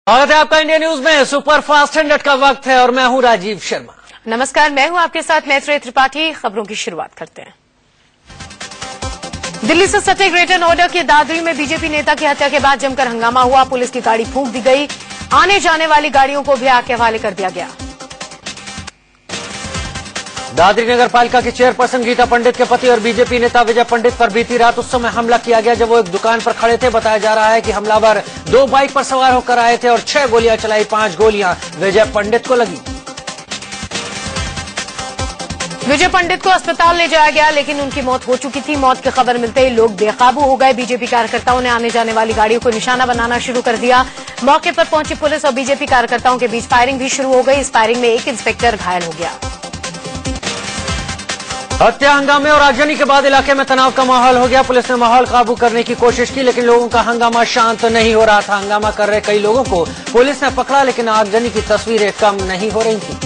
स्वागत है आपका इंडिया न्यूज में। सुपर फास्ट 100 का वक्त है और मैं हूं राजीव शर्मा। नमस्कार, मैं हूं आपके साथ मैत्री त्रिपाठी। खबरों की शुरुआत करते हैं। दिल्ली से सटे ग्रेटर नोएडा के दादरी में बीजेपी नेता की हत्या के बाद जमकर हंगामा हुआ। पुलिस की गाड़ी फूंक दी गई। आने जाने वाली गाड़ियों को भी आग के हवाले कर दिया गया। दादरी नगर पालिका की चेयरपर्सन गीता पंडित के पति और बीजेपी नेता विजय पंडित पर बीती रात उस समय हमला किया गया जब वो एक दुकान पर खड़े थे। बताया जा रहा है कि हमलावर 2 बाइक पर सवार होकर आए थे और 6 गोलियां चलाई। 5 गोलियां विजय पंडित को लगी। विजय पंडित को अस्पताल ले जाया गया, लेकिन उनकी मौत हो चुकी थी। मौत की खबर मिलते ही लोग बेकाबू हो गए। बीजेपी कार्यकर्ताओं ने आने जाने वाली गाड़ियों को निशाना बनाना शुरू कर दिया। मौके पर पहुंची पुलिस और बीजेपी कार्यकर्ताओं के बीच फायरिंग भी शुरू हो गई। इस फायरिंग में एक इंस्पेक्टर घायल हो गया। हत्या, हंगामे और आगजनी के बाद इलाके में तनाव का माहौल हो गया। पुलिस ने माहौल काबू करने की कोशिश की, लेकिन लोगों का हंगामा शांत नहीं हो रहा था। हंगामा कर रहे कई लोगों को पुलिस ने पकड़ा, लेकिन आगजनी की तस्वीरें कम नहीं हो रही थी।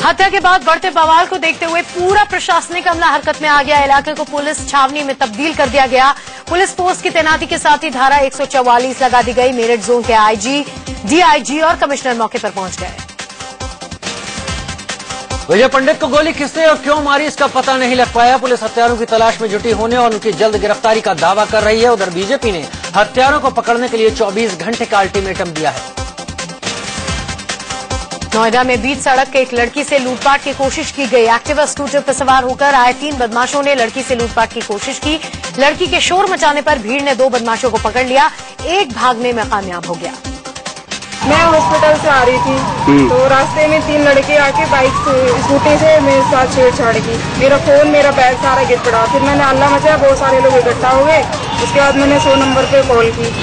हत्या के बाद बढ़ते बवाल को देखते हुए पूरा प्रशासनिक अमला हरकत में आ गया। इलाके को पुलिस छावनी में तब्दील कर दिया गया। पुलिस फोर्स की तैनाती के साथ ही धारा 144 लगा दी गई। मेरठ जोन के आईजी, डीआईजी और कमिश्नर मौके पर पहुंच गए। विजय पंडित को गोली किसने और क्यों मारी, इसका पता नहीं लग पाया। पुलिस हत्यारों की तलाश में जुटी होने और उनकी जल्द गिरफ्तारी का दावा कर रही है। उधर बीजेपी ने हत्यारों को पकड़ने के लिए 24 घंटे का अल्टीमेटम दिया है। नोएडा में बीच सड़क के एक लड़की से लूटपाट की कोशिश की गई। एक्टिवा स्कूटर पर सवार होकर आए 3 बदमाशों ने लड़की से लूटपाट की कोशिश की। लड़की के शोर मचाने पर भीड़ ने 2 बदमाशों को पकड़ लिया। एक भागने में कामयाब हो गया। मैं हॉस्पिटल से आ रही थी तो रास्ते में 3 लड़के आके बाइक से स्कूटी से मेरे साथ छेड़छाड़ की। मेरा फोन, मेरा बैग सारा गिर पड़ा। फिर मैंने हल्ला मचाया, बहुत सारे लोग इकट्ठा हो गए। उसके बाद मैंने 100 नंबर पे कॉल की।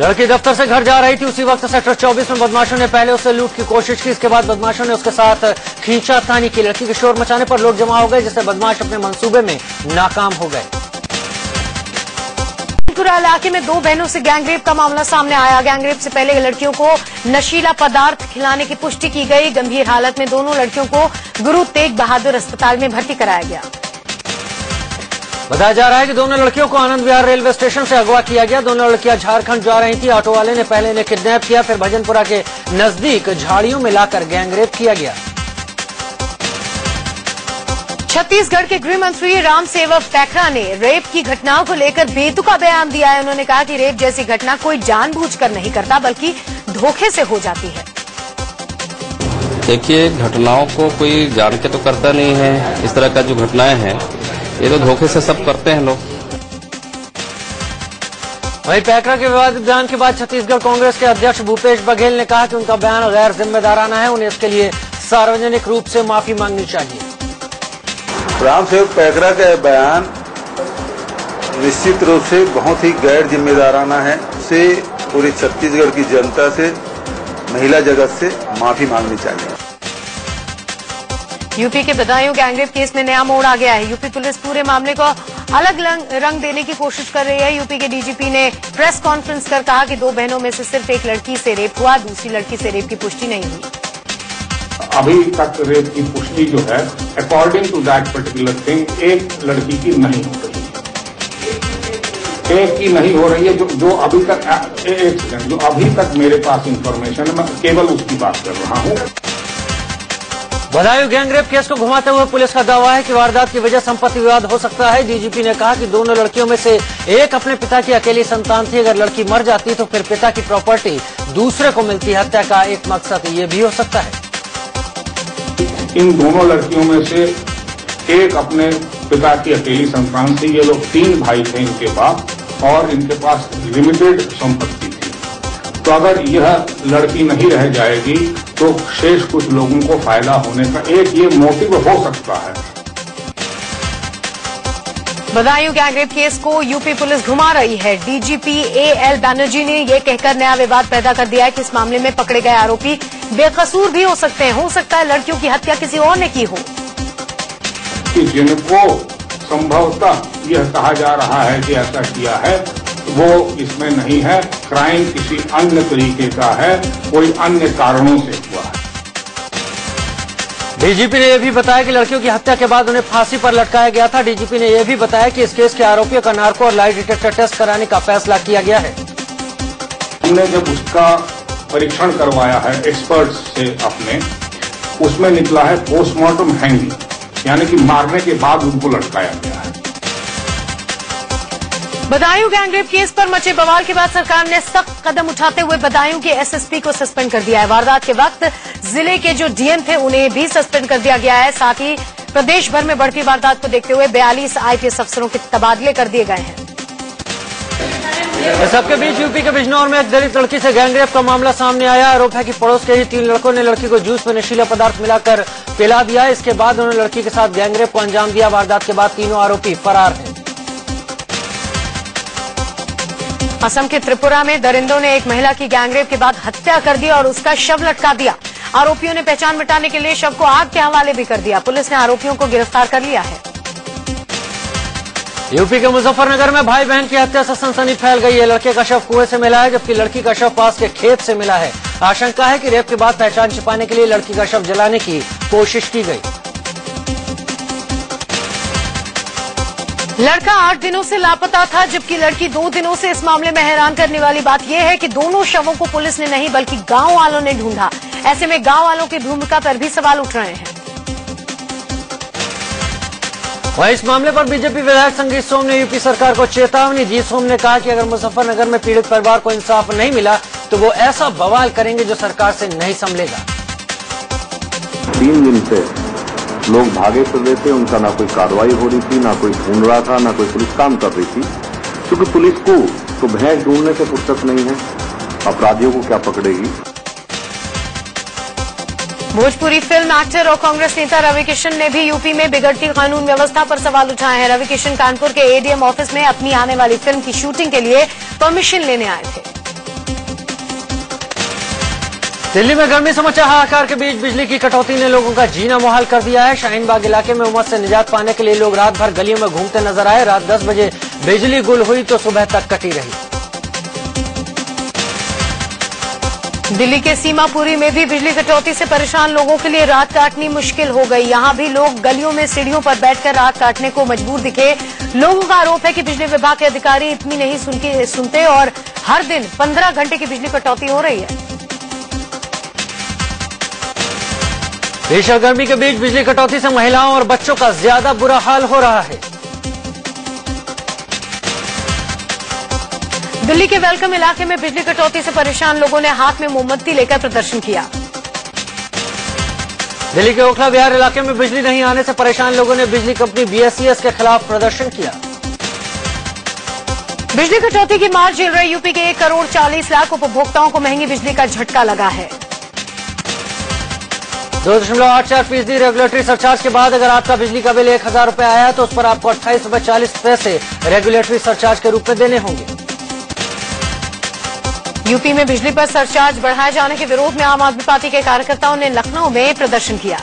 लड़की दफ्तर से घर जा रही थी। उसी वक्त सेक्टर 24 में बदमाशों ने पहले उससे लूट की कोशिश की। इसके बाद बदमाशों ने उसके साथ खींचातानी की। लड़की के शोर मचाने पर लोग जमा हो गए, जिससे बदमाश अपने मंसूबे में नाकाम हो गए। पूरा इलाके में 2 बहनों से गैंगरेप का मामला सामने आया। गैंगरेप से पहले लड़कियों को नशीला पदार्थ खिलाने की पुष्टि की गई। गंभीर हालत में दोनों लड़कियों को गुरु तेग बहादुर अस्पताल में भर्ती कराया गया। बताया जा रहा है कि दोनों लड़कियों को आनंद विहार रेलवे स्टेशन से अगवा किया गया। दोनों लड़कियां झारखंड जा रही थी। ऑटो वाले ने पहले इन्हें किडनैप किया, फिर भजनपुरा के नजदीक झाड़ियों में लाकर गैंगरेप किया गया। छत्तीसगढ़ के गृह मंत्री रामसेवक पैकरा ने रेप की घटनाओं को लेकर बेतुका बयान दिया है। उन्होंने कहा कि रेप जैसी घटना कोई जानबूझकर नहीं करता, बल्कि धोखे से हो जाती है। देखिए, घटनाओं को कोई जान के तो करता नहीं है। इस तरह का जो घटनाएं हैं ये तो धोखे से सब करते हैं लोग। वहीं पैकरा के विवादित बयान के बाद छत्तीसगढ़ कांग्रेस के अध्यक्ष भूपेश बघेल ने कहा कि उनका बयान गैर जिम्मेदाराना है। उन्हें इसके लिए सार्वजनिक रूप से माफी मांगनी चाहिए। रामसेवक पैकरा का बयान निश्चित रूप से बहुत ही गैर जिम्मेदाराना है। से पूरी छत्तीसगढ़ की जनता से, महिला जगत से माफी मांगनी चाहिए। यूपी के बदायूं गैंगरेप केस में नया मोड़ आ गया है। यूपी पुलिस पूरे मामले को अलग रंग देने की कोशिश कर रही है। यूपी के डीजीपी ने प्रेस कॉन्फ्रेंस कर कहा कि 2 बहनों में से सिर्फ एक लड़की से रेप हुआ, दूसरी लड़की से रेप की पुष्टि नहीं हुई। अभी तक रेप की पुष्टि जो है according to that particular thing एक लड़की की नहीं हो रही है। एक की नहीं हो रही है जो अभी तक एक सेकंड, जो अभी तक मेरे पास इंफॉर्मेशन है, मैं केवल उसकी बात कर रहा हूँ। बदायूं गैंगरेप केस को घुमाते हुए पुलिस का दावा है कि वारदात की वजह संपत्ति विवाद हो सकता है। डीजीपी ने कहा कि दोनों लड़कियों में से एक अपने पिता की अकेली संतान थी। अगर लड़की मर जाती तो फिर पिता की प्रॉपर्टी दूसरे को मिलती। हत्या का एक मकसद ये भी हो सकता है। इन दोनों लड़कियों में से एक अपने पिता की अकेली संतान थी। ये लोग 3 भाई थे इनके बाप, और इनके पास लिमिटेड संपत्ति थी। तो अगर यह लड़की नहीं रह जाएगी तो शेष कुछ लोगों को फायदा होने का एक ये मोटिव हो सकता है। बदायूं गैंगरेप केस को यूपी पुलिस घुमा रही है। डीजीपी एएल बैनर्जी ने यह कहकर नया विवाद पैदा कर दिया है कि इस मामले में पकड़े गए आरोपी बेकसूर भी हो सकते हैं। हो सकता है लड़कियों की हत्या किसी और ने की हो। जिनको संभवतः यह कहा जा रहा है कि ऐसा किया है, वो इसमें नहीं है। क्राइम किसी अन्य तरीके का है, कोई अन्य कारणों से हुआ है। डीजीपी ने यह भी बताया कि लड़कियों की हत्या के बाद उन्हें फांसी पर लटकाया गया था। डीजीपी ने यह भी बताया कि इस केस के आरोपियों का नार्को और लाई डिटेक्टर टेस्ट कराने का फैसला किया गया है। हमने जब उसका परीक्षण करवाया है एक्सपर्ट्स से अपने, उसमें निकला है पोस्टमार्टम हैंगिंग, यानी कि मारने के बाद उनको लटकाया गया है। बदायूं गैंगरेप केस पर मचे बवाल के बाद सरकार ने सख्त कदम उठाते हुए बदायूं के एसएसपी को सस्पेंड कर दिया है। वारदात के वक्त जिले के जो डीएम थे उन्हें भी सस्पेंड कर दिया गया है। साथ ही प्रदेश भर में बढ़ती वारदात को देखते हुए 42 आईपीएस अफसरों के तबादले कर दिए गए हैं। इस सबके बीच यूपी के बिजनौर में एक दलित लड़की से गैंगरेप का मामला सामने आया। आरोप है कि पड़ोस के ही 3 लड़कों ने लड़की को जूस में नशीला पदार्थ मिलाकर पिला दिया। इसके बाद उन्होंने लड़की के साथ गैंगरेप को अंजाम दिया। वारदात के बाद तीनों आरोपी फरार हैं। असम के त्रिपुरा में दरिंदों ने एक महिला की गैंगरेप के बाद हत्या कर दी और उसका शव लटका दिया। आरोपियों ने पहचान मिटाने के लिए शव को आग के हवाले भी कर दिया। पुलिस ने आरोपियों को गिरफ्तार कर लिया है। यूपी के मुजफ्फरनगर में भाई बहन की हत्या से सनसनी फैल गई है। लड़के का शव कुएं से मिला है जबकि लड़की का शव पास के खेत से मिला है। आशंका है कि रेप के बाद पहचान छिपाने के लिए लड़की का शव जलाने की कोशिश की गई। लड़का 8 दिनों से लापता था जबकि लड़की 2 दिनों से। इस मामले में हैरान करने वाली बात यह है कि दोनों शवों को पुलिस ने नहीं बल्कि गांव वालों ने ढूंढा। ऐसे में गांव वालों की भूमिका पर भी सवाल उठ रहे हैं। वहीं इस मामले पर बीजेपी विधायक संगीत सोम ने यूपी सरकार को चेतावनी दी। सोम ने कहा कि अगर मुजफ्फरनगर में पीड़ित परिवार को इंसाफ नहीं मिला तो वो ऐसा बवाल करेंगे जो सरकार से नहीं संभलेगा। 3 दिन से लोग भागे फिर रहे थे, उनका ना कोई कार्रवाई हो रही थी, ना कोई ढूंढ रहा था, ना कोई पुलिस काम कर रही थी। क्योंकि पुलिस को तो भैंस ढूंढने से फुर्सत नहीं है, अपराधियों को क्या पकड़ेगी। भोजपुरी फिल्म एक्टर और कांग्रेस नेता रवि किशन ने भी यूपी में बिगड़ती कानून व्यवस्था पर सवाल उठाए हैं। रवि किशन कानपुर के एडीएम ऑफिस में अपनी आने वाली फिल्म की शूटिंग के लिए परमिशन लेने आए थे। दिल्ली में गर्मी से मचा हाहाकार के बीच बिजली की कटौती ने लोगों का जीना मुहाल कर दिया है। शाहीन बाग इलाके में उमस से निजात पाने के लिए लोग रात भर गलियों में घूमते नजर आए। रात 10 बजे बिजली गुल हुई तो सुबह तक कटी रही। दिल्ली के सीमापुरी में भी बिजली कटौती से परेशान लोगों के लिए रात काटनी मुश्किल हो गई। यहां भी लोग गलियों में सीढ़ियों पर बैठकर रात काटने को मजबूर दिखे। लोगों का आरोप है कि बिजली विभाग के अधिकारी इतनी नहीं सुनते और हर दिन 15 घंटे की बिजली कटौती हो रही है। भीषण गर्मी के बीच बिजली कटौती से महिलाओं और बच्चों का ज्यादा बुरा हाल हो रहा है। दिल्ली के वेलकम इलाके में बिजली कटौती से परेशान लोगों ने हाथ में मोमबत्ती लेकर प्रदर्शन किया। दिल्ली के ओखला विहार इलाके में बिजली नहीं आने से परेशान लोगों ने बिजली कंपनी बीएसईएस के खिलाफ प्रदर्शन किया। बिजली कटौती की मार झेल रहे यूपी के 1 करोड़ 40 लाख उपभोक्ताओं को महंगी बिजली का झटका लगा है। 2.84% रेगुलेटरी सरचार्ज के बाद अगर आपका बिजली का बिल 1000 रुपए आया तो उस पर आपको 28.40 रुपए रेगुलेटरी सरचार्ज के रूप में देने होंगे। यूपी में बिजली पर सरचार्ज बढ़ाए जाने के विरोध में आम आदमी पार्टी के कार्यकर्ताओं ने लखनऊ में प्रदर्शन किया।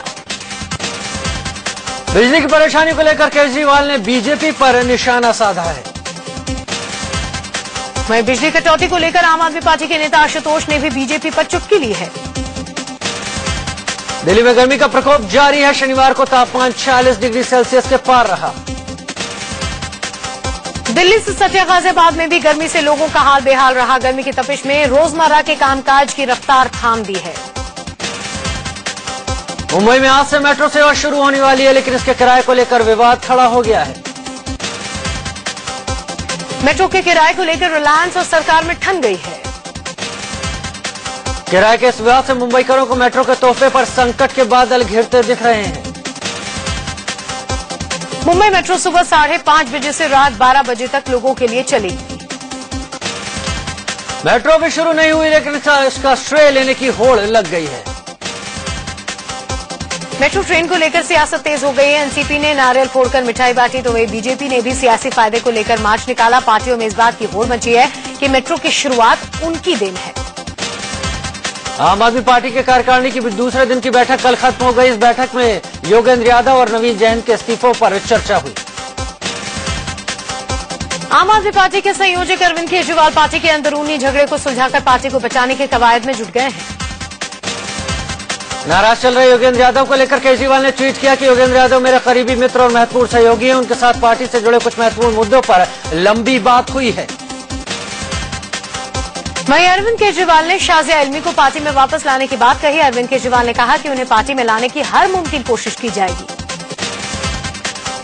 बिजली की परेशानी को लेकर केजरीवाल ने बीजेपी पर निशाना साधा है। वहीं बिजली कटौती को लेकर आम आदमी पार्टी के नेता आशुतोष ने भी बीजेपी पर चुटकी ली है। दिल्ली में गर्मी का प्रकोप जारी है। शनिवार को तापमान 46 डिग्री सेल्सियस के पार रहा। दिल्ली से सटे गाजियाबाद में भी गर्मी से लोगों का हाल बेहाल रहा। गर्मी की तपिश में रोजमर्रा के कामकाज की रफ्तार थाम दी है। मुंबई में आज से मेट्रो सेवा शुरू होने वाली है लेकिन इसके किराए को लेकर विवाद खड़ा हो गया है। मेट्रो के किराए को लेकर रिलायंस और सरकार में ठन गई है। किराए के इस विवाद से मुंबईकरों को मेट्रो के तोहफे पर संकट के बादल घिरते दिख रहे हैं। मुंबई मेट्रो सुबह 5:30 बजे से रात 12 बजे तक लोगों के लिए चलेगी। मेट्रो भी शुरू नहीं हुई लेकिन इसका श्रेय लेने की होड़ लग गई है। मेट्रो ट्रेन को लेकर सियासत तेज हो गई है। एनसीपी ने नारियल फोड़कर मिठाई बांटी तो वही बीजेपी ने भी सियासी फायदे को लेकर मार्च निकाला। पार्टियों में इस बात की होड़ मची है कि मेट्रो की शुरुआत उनकी देन है। आम आदमी पार्टी के कार्यकारिणी की दूसरे दिन की बैठक कल खत्म हो गई। इस बैठक में योगेंद्र यादव और नवीन जैन के इस्तीफों पर चर्चा हुई। आम आदमी पार्टी के संयोजक अरविंद केजरीवाल पार्टी के अंदरूनी झगड़े को सुलझाकर पार्टी को बचाने के कवायद में जुट गए हैं। नाराज चल रहे योगेंद्र यादव को लेकर केजरीवाल ने ट्वीट किया कि योगेंद्र यादव मेरे करीबी मित्र और महत्वपूर्ण सहयोगी हैं। उनके साथ पार्टी से जुड़े कुछ महत्वपूर्ण मुद्दों पर लंबी बात हुई है। वहीं अरविंद केजरीवाल ने शाजिया इल्मी को पार्टी में वापस लाने की बात कही। अरविंद केजरीवाल ने कहा कि उन्हें पार्टी में लाने की हर मुमकिन कोशिश की जाएगी।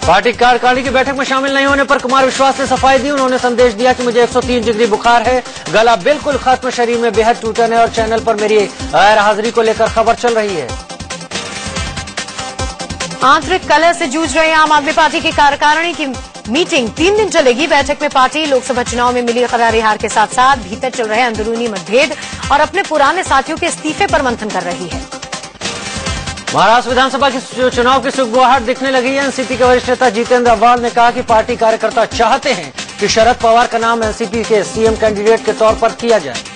पार्टी कार्यकारिणी की बैठक में शामिल नहीं होने पर कुमार विश्वास ने सफाई दी। उन्होंने संदेश दिया कि मुझे 103 डिग्री बुखार है, गला बिल्कुल खत्म, शरीर में बेहद टूटन है और चैनल पर मेरी गैर हाजिरी को लेकर खबर चल रही है। आंतरिक कलह से जूझ रहे आम आदमी पार्टी की कार्यकारिणी की मीटिंग 3 दिन चलेगी। बैठक में पार्टी लोकसभा चुनाव में मिली करारी हार के साथ साथ भीतर चल रहे अंदरूनी मतभेद और अपने पुराने साथियों के इस्तीफे पर मंथन कर रही है। महाराष्ट्र विधानसभा के चुनाव की सुगबुगाहट दिखने लगी है। एनसीपी के वरिष्ठ नेता जितेंद्र अव्वाल ने कहा कि पार्टी कार्यकर्ता चाहते हैं कि शरद पवार का नाम एनसीपी के सीएम कैंडिडेट के तौर पर किया जाए।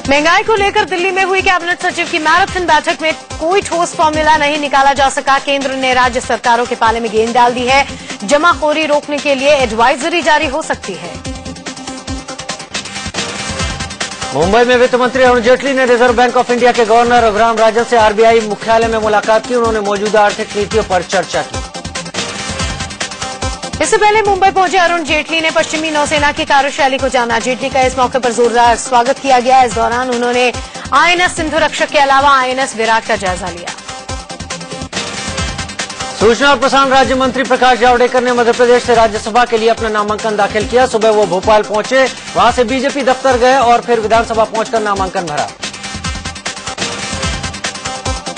महंगाई को लेकर दिल्ली में हुई कैबिनेट सचिव की मैराथन बैठक में कोई ठोस फॉर्मूला नहीं निकाला जा सका। केंद्र ने राज्य सरकारों के पाले में गेंद डाल दी है। जमाखोरी रोकने के लिए एडवाइजरी जारी हो सकती है। मुंबई में वित्त मंत्री अरुण जेटली ने रिजर्व बैंक ऑफ इंडिया के गवर्नर रघुराम राजन से आरबीआई मुख्यालय में मुलाकात की। उन्होंने मौजूदा आर्थिक नीतियों पर चर्चा की। इससे पहले मुंबई पहुंचे अरुण जेटली ने पश्चिमी नौसेना की कार्यशैली को जाना। जेटली का इस मौके पर जोरदार स्वागत किया गया। इस दौरान उन्होंने आईएनएस सिंधु रक्षक के अलावा आईएनएस विराट का जायजा लिया। सूचना और प्रसारण राज्य मंत्री प्रकाश जावड़ेकर ने मध्य प्रदेश से राज्यसभा के लिए अपना नामांकन दाखिल किया। सुबह वो भोपाल पहुंचे, वहां से बीजेपी दफ्तर गए और फिर विधानसभा पहुंचकर नामांकन भरा।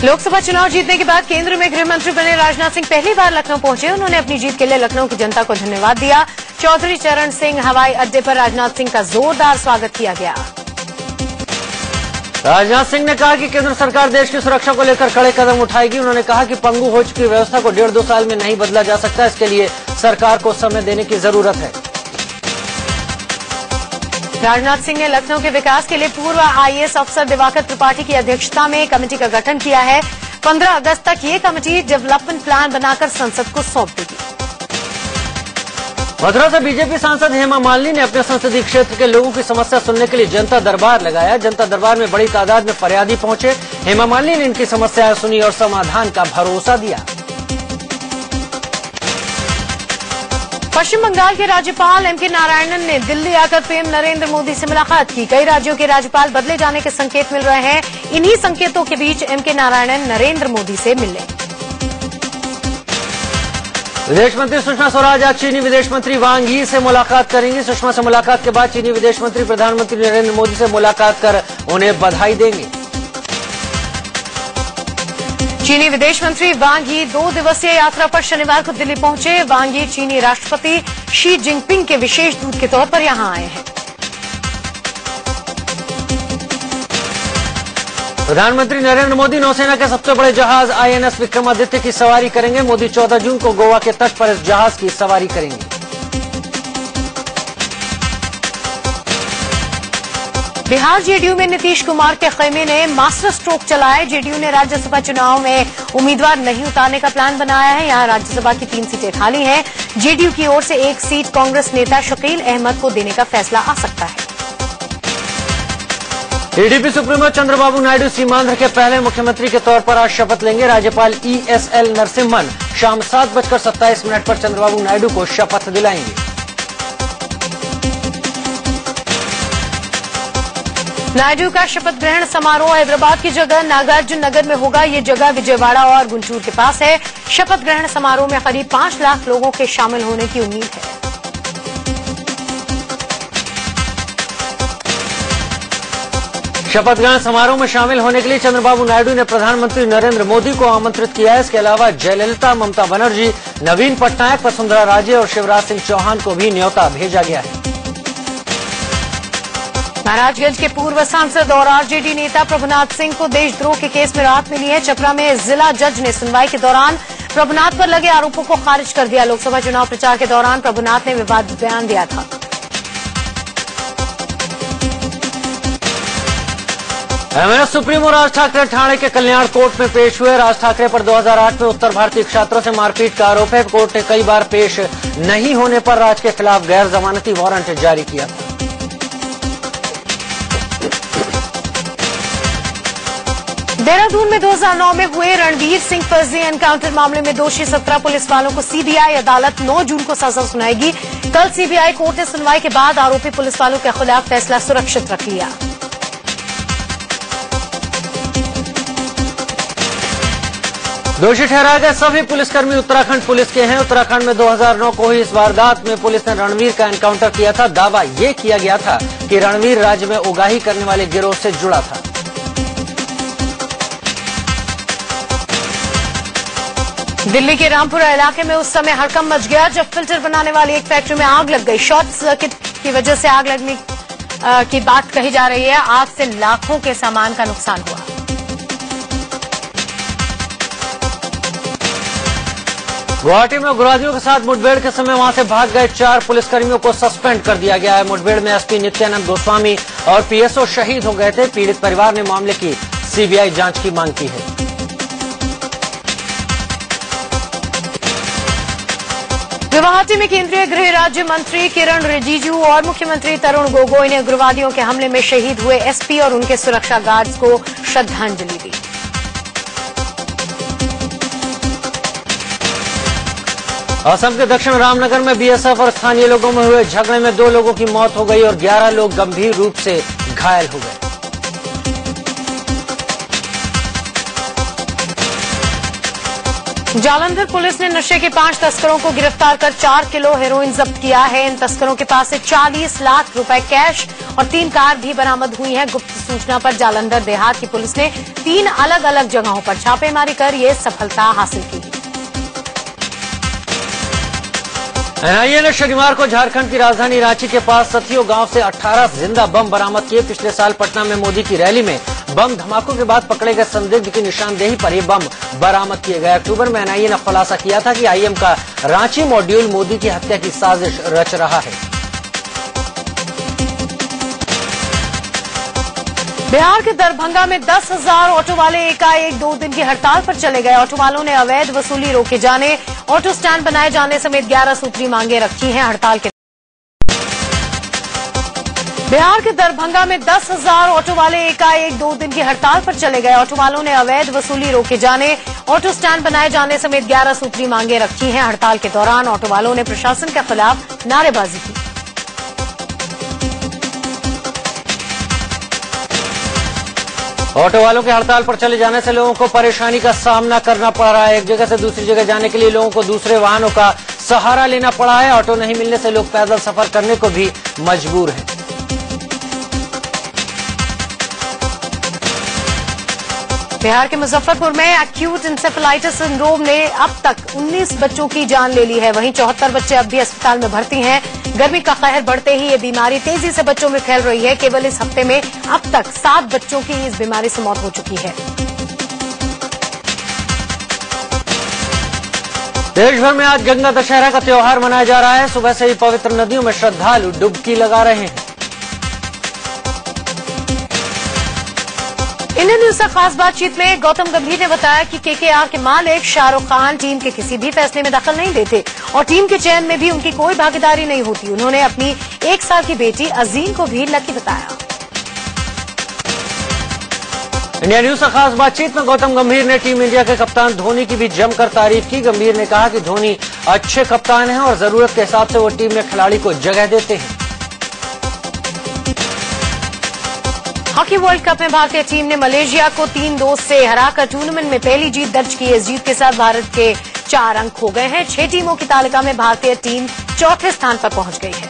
लोकसभा चुनाव जीतने के बाद केंद्र में गृह मंत्री बने राजनाथ सिंह पहली बार लखनऊ पहुंचे। उन्होंने अपनी जीत के लिए लखनऊ की जनता को धन्यवाद दिया। चौधरी चरण सिंह हवाई अड्डे पर राजनाथ सिंह का जोरदार स्वागत किया गया। राजनाथ सिंह ने कहा कि केंद्र सरकार देश की सुरक्षा को लेकर कड़े कदम उठाएगी। उन्होंने कहा कि पंगु हो चुकी व्यवस्था को 1.5-2 साल में नहीं बदला जा सकता। इसके लिए सरकार को समय देने की जरूरत है। राजनाथ सिंह ने लखनऊ के विकास के लिए पूर्व आईएएस अफसर दिवाकर त्रिपाठी की अध्यक्षता में कमेटी का गठन किया है। 15 अगस्त तक ये कमेटी डेवलपमेंट प्लान बनाकर संसद को सौंप देगी। मथुरा से बीजेपी सांसद हेमा मालिनी ने अपने संसदीय क्षेत्र के लोगों की समस्या सुनने के लिए जनता दरबार लगाया। जनता दरबार में बड़ी तादाद में फरियादी पहुंचे। हेमा मालिनी ने इनकी समस्याएं सुनी और समाधान का भरोसा दिया। पश्चिम बंगाल के राज्यपाल एमके नारायणन ने दिल्ली आकर पीएम नरेंद्र मोदी से मुलाकात की। कई राज्यों के राज्यपाल बदले जाने के संकेत मिल रहे हैं। इन्हीं संकेतों के बीच एमके नारायणन नरेंद्र मोदी से मिले। विदेश मंत्री सुषमा स्वराज आज चीनी विदेश मंत्री वांग यी से मुलाकात करेंगी। सुषमा से मुलाकात के बाद चीनी विदेश मंत्री प्रधानमंत्री नरेंद्र मोदी से मुलाकात कर उन्हें बधाई देंगे। चीनी विदेश मंत्री वांग यी 2 दिवसीय यात्रा पर शनिवार को दिल्ली पहुंचे। वांग यी चीनी राष्ट्रपति शी जिनपिंग के विशेष दूत के तौर पर यहां आए हैं। प्रधानमंत्री नरेंद्र मोदी नौसेना के सबसे बड़े जहाज आईएनएस विक्रमादित्य की सवारी करेंगे। मोदी 14 जून को गोवा के तट पर इस जहाज की सवारी करेंगे। बिहार जेडीयू में नीतीश कुमार के खेमे ने मास्टर स्ट्रोक चलाया। जेडीयू ने राज्यसभा चुनाव में उम्मीदवार नहीं उतारने का प्लान बनाया है। यहां राज्यसभा की 3 सीटें खाली हैं। जेडीयू की ओर से 1 सीट कांग्रेस नेता शकील अहमद को देने का फैसला आ सकता है। टीडीपी सुप्रीमो चंद्रबाबू नायडू सीमांध्र के पहले मुख्यमंत्री के तौर पर आज शपथ लेंगे। राज्यपाल ईएसएल नरसिम्हन शाम 7:27 पर चंद्रबाबू नायडू को शपथ दिलाएंगे। नायडू का शपथ ग्रहण समारोह हैदराबाद की जगह नागार्जुन नगर में होगा। ये जगह विजयवाड़ा और गुंटूर के पास है। शपथ ग्रहण समारोह में करीब 5 लाख लोगों के शामिल होने की उम्मीद है। शपथ ग्रहण समारोह में शामिल होने के लिए चंद्रबाबू नायडू ने प्रधानमंत्री नरेंद्र मोदी को आमंत्रित किया है। इसके अलावा जयललिता, ममता बनर्जी, नवीन पटनायक, वसुंधरा राजे और शिवराज सिंह चौहान को भी न्योता भेजा गया है। महाराजगंज के पूर्व सांसद और आरजेडी नेता प्रभुनाथ सिंह को देशद्रोह के केस में राहत मिली है। छपरा में जिला जज ने सुनवाई के दौरान प्रभुनाथ पर लगे आरोपों को खारिज कर दिया। लोकसभा चुनाव प्रचार के दौरान प्रभुनाथ ने विवादित बयान दिया था। एमएनएस सुप्रीमो राज ठाकरे ठाणे के कल्याण कोर्ट में पेश हुए। राज ठाकरे पर 2008 में उत्तर भारतीय छात्रों से मारपीट का आरोप है। कोर्ट ने कई बार पेश नहीं होने पर राज के खिलाफ गैर जमानती वारंट जारी किया था। देहरादून में 2009 में हुए रणवीर सिंह फर्जी एनकाउंटर मामले में दोषी 17 पुलिस वालों को सीबीआई अदालत 9 जून को सजा सुनाएगी। कल सीबीआई कोर्ट ने सुनवाई के बाद आरोपी पुलिस वालों के खिलाफ फैसला सुरक्षित रख लिया। दोषी ठहराए गए सभी पुलिसकर्मी उत्तराखंड पुलिस के हैं। उत्तराखंड में 2009 को ही इस वारदात में पुलिस ने रणवीर का एनकाउंटर किया था। दावा ये किया गया था कि रणवीर राज्य में उगाही करने वाले गिरोह से जुड़ा था। दिल्ली के रामपुरा इलाके में उस समय हड़कंप मच गया जब फिल्टर बनाने वाली एक फैक्ट्री में आग लग गई। शॉर्ट सर्किट की वजह से आग लगने की बात कही जा रही है। आग से लाखों के सामान का नुकसान हुआ। गुवाहाटी में उग्रवादियों के साथ मुठभेड़ के समय वहां से भाग गए 4 पुलिसकर्मियों को सस्पेंड कर दिया गया है। मुठभेड़ में एसपी नित्यानंद गोस्वामी और पीएसओ शहीद हो गए थे। पीड़ित परिवार ने मामले की सीबीआई जांच की मांग की है। गुवाहाटी में केंद्रीय गृह राज्य मंत्री किरण रिजिजू और मुख्यमंत्री तरुण गोगोई ने उग्रवादियों के हमले में शहीद हुए एसपी और उनके सुरक्षा गार्ड्स को श्रद्धांजलि दी। असम के दक्षिण रामनगर में बीएसएफ और स्थानीय लोगों में हुए झगड़े में 2 लोगों की मौत हो गई और 11 लोग गंभीर रूप से घायल हो गए। जालंधर पुलिस ने नशे के 5 तस्करों को गिरफ्तार कर 4 किलो हेरोइन जब्त किया है। इन तस्करों के पास से 40 लाख रुपए कैश और 3 कार भी बरामद हुई हैं। गुप्त सूचना पर जालंधर देहात की पुलिस ने 3 अलग अलग जगहों पर छापेमारी कर ये सफलता हासिल की। एनआईए ने शनिवार को झारखंड की राजधानी रांची के पास सथियो गांव से 18 जिंदा बम बरामद किए। पिछले साल पटना में मोदी की रैली में बम धमाकों के बाद पकड़े गए संदिग्ध की निशानदेही पर ये बम बरामद किए गए। अक्टूबर में एनआईए ने खुलासा किया था कि आईएम का रांची मॉड्यूल मोदी की हत्या की साजिश रच रहा है। बिहार के दरभंगा में 10,000 ऑटो वाले एकाएक 2 दिन की हड़ताल पर चले गए। ऑटो वालों ने अवैध वसूली रोके जाने, ऑटो स्टैंड बनाए जाने समेत 11 सूत्री मांगे रखी हैं। हड़ताल के बिहार के दरभंगा में 10,000 ऑटो वाले एकाएक 2 दिन की हड़ताल पर चले गए। ऑटो वालों ने अवैध वसूली रोके जाने, ऑटो स्टैंड बनाए जाने समेत 11 सूत्री मांगे रखी हैं। हड़ताल के दौरान ऑटो वालों ने प्रशासन के खिलाफ नारेबाजी की। ऑटो वालों के हड़ताल पर चले जाने से लोगों को परेशानी का सामना करना पड़ रहा है। एक जगह से दूसरी जगह जाने के लिए लोगों को दूसरे वाहनों का सहारा लेना पड़ा है। ऑटो नहीं मिलने से लोग पैदल सफर करने को भी मजबूर हैं। बिहार के मुजफ्फरपुर में एक्यूट इंसेफेलाइटिस सिंड्रोम ने अब तक 19 बच्चों की जान ले ली है। वहीं 74 बच्चे अब भी अस्पताल में भर्ती हैं। गर्मी का कहर बढ़ते ही ये बीमारी तेजी से बच्चों में फैल रही है। केवल इस हफ्ते में अब तक 7 बच्चों की इस बीमारी से मौत हो चुकी है। देश भर में आज गंगा दशहरा का त्योहार मनाया जा रहा है। सुबह से ही पवित्र नदियों में श्रद्धालु डुबकी लगा रहे हैं। इंडियन न्यूज से खास बातचीत में गौतम गंभीर ने बताया कि केकेआर के मालिक शाहरुख खान टीम के किसी भी फैसले में दखल नहीं देते और टीम के चयन में भी उनकी कोई भागीदारी नहीं होती। उन्होंने अपनी 1 साल की बेटी अजीम को भी लकी बताया। इंडिया न्यूज से खास बातचीत में गौतम गंभीर ने टीम इंडिया के कप्तान धोनी की भी जमकर तारीफ की। गंभीर ने कहा कि धोनी अच्छे कप्तान हैं और जरूरत के हिसाब से वो टीम में खिलाड़ी को जगह देते हैं। हॉकी वर्ल्ड कप में भारतीय टीम ने मलेशिया को 3-2 से हराकर टूर्नामेंट में पहली जीत दर्ज की। इस जीत के साथ भारत के 4 अंक हो गए हैं। 6 टीमों की तालिका में भारतीय टीम 4थे स्थान पर पहुंच गई है।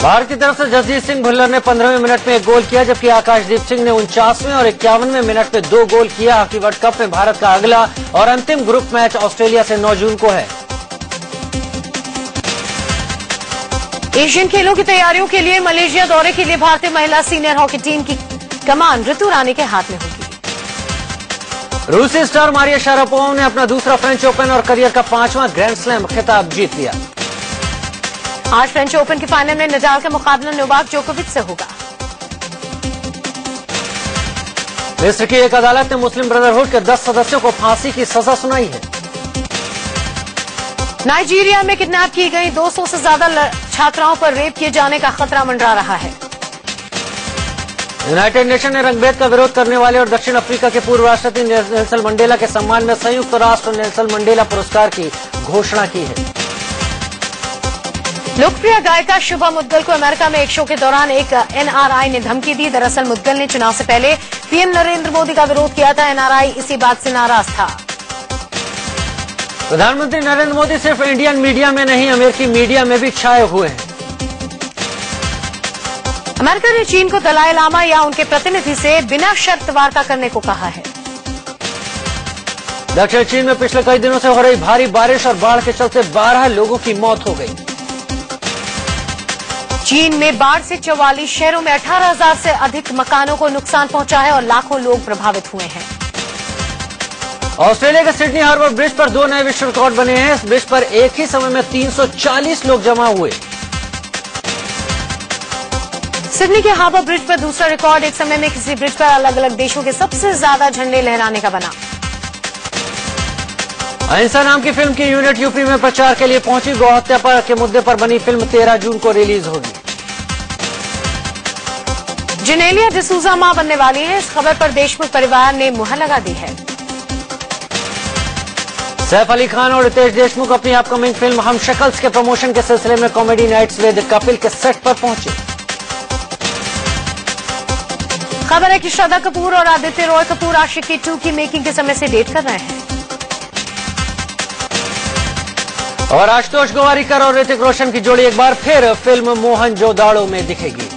भारत की तरफ से जसजीत सिंह भुल्लर ने 15वें मिनट में 1 गोल किया, जबकि आकाशदीप सिंह ने 49वें और 51वें मिनट में 2 गोल किया। हॉकी वर्ल्ड कप में भारत का अगला और अंतिम ग्रुप मैच ऑस्ट्रेलिया से 9 जून को है। एशियन खेलों की तैयारियों के लिए मलेशिया दौरे के लिए भारतीय महिला सीनियर हॉकी टीम की कमान ऋतु रानी के हाथ में होगी। रूसी स्टार मारिया शारापोवा ने अपना दूसरा फ्रेंच ओपन और करियर का 5वां ग्रैंड स्लैम खिताब जीत लिया। आज फ्रेंच ओपन के फाइनल में नडाल का मुकाबला नोवाक जोकोविच से होगा। मिस्र की एक अदालत ने मुस्लिम ब्रदरहुड के 10 सदस्यों को फांसी की सजा सुनाई है। नाइजीरिया में किडनैप की गई 200 से ज्यादा छात्राओं पर रेप किए जाने का खतरा मंडरा रहा है। यूनाइटेड नेशन ने रंगभेद का विरोध करने वाले और दक्षिण अफ्रीका के पूर्व राष्ट्रपति नेल्सन मंडेला के सम्मान में संयुक्त राष्ट्र नेल्सन मंडेला पुरस्कार की घोषणा की है। लोकप्रिय गायिका शुभा मुद्गल को अमेरिका में एक शो के दौरान एक एनआरआई ने धमकी दी। दरअसल मुद्गल ने चुनाव से पहले पीएम नरेंद्र मोदी का विरोध किया था। एनआरआई इसी बात से नाराज था। प्रधानमंत्री नरेंद्र मोदी सिर्फ इंडियन मीडिया में नहीं, अमेरिकी मीडिया में भी छाए हुए हैं। अमेरिका ने चीन को दलाई लामा या उनके प्रतिनिधि से बिना शर्त वार्ता करने को कहा है। दक्षिण चीन में पिछले कई दिनों से हो रही भारी बारिश और बाढ़ के चलते 12 लोगों की मौत हो गई। चीन में बाढ़ से 44 शहरों में 18,000 से अधिक मकानों को नुकसान पहुंचा है और लाखों लोग प्रभावित हुए हैं। ऑस्ट्रेलिया के सिडनी हार्बर ब्रिज पर 2 नए विश्व रिकॉर्ड बने हैं। इस ब्रिज पर एक ही समय में 340 लोग जमा हुए। सिडनी के हार्बर ब्रिज पर दूसरा रिकॉर्ड एक समय में किसी ब्रिज पर अलग अलग देशों के सबसे ज्यादा झंडे लहराने का बना। अहिंसा नाम की फिल्म की यूनिट यूपी में प्रचार के लिए पहुंची। गौ हत्या के मुद्दे पर बनी फिल्म 13 जून को रिलीज होगी। जेनेलिया डिसूजा मां बनने वाली है। इस खबर पर देशमुख परिवार ने मुहर लगा दी है। सैफ अली खान और रितेश देशमुख अपनी अपकमिंग फिल्म हम शक्ल्स के प्रमोशन के सिलसिले में कॉमेडी नाइट्स विद कपिल के सेट पर पहुंचे। खबर है कि श्रद्धा कपूर और आदित्य रॉय कपूर आशिकी 2 की मेकिंग के समय से डेट कर रहे हैं। और आशुतोष गोवारिकर और ऋतिक रोशन की जोड़ी एक बार फिर फिल्म मोहनजोदाड़ो में दिखेगी।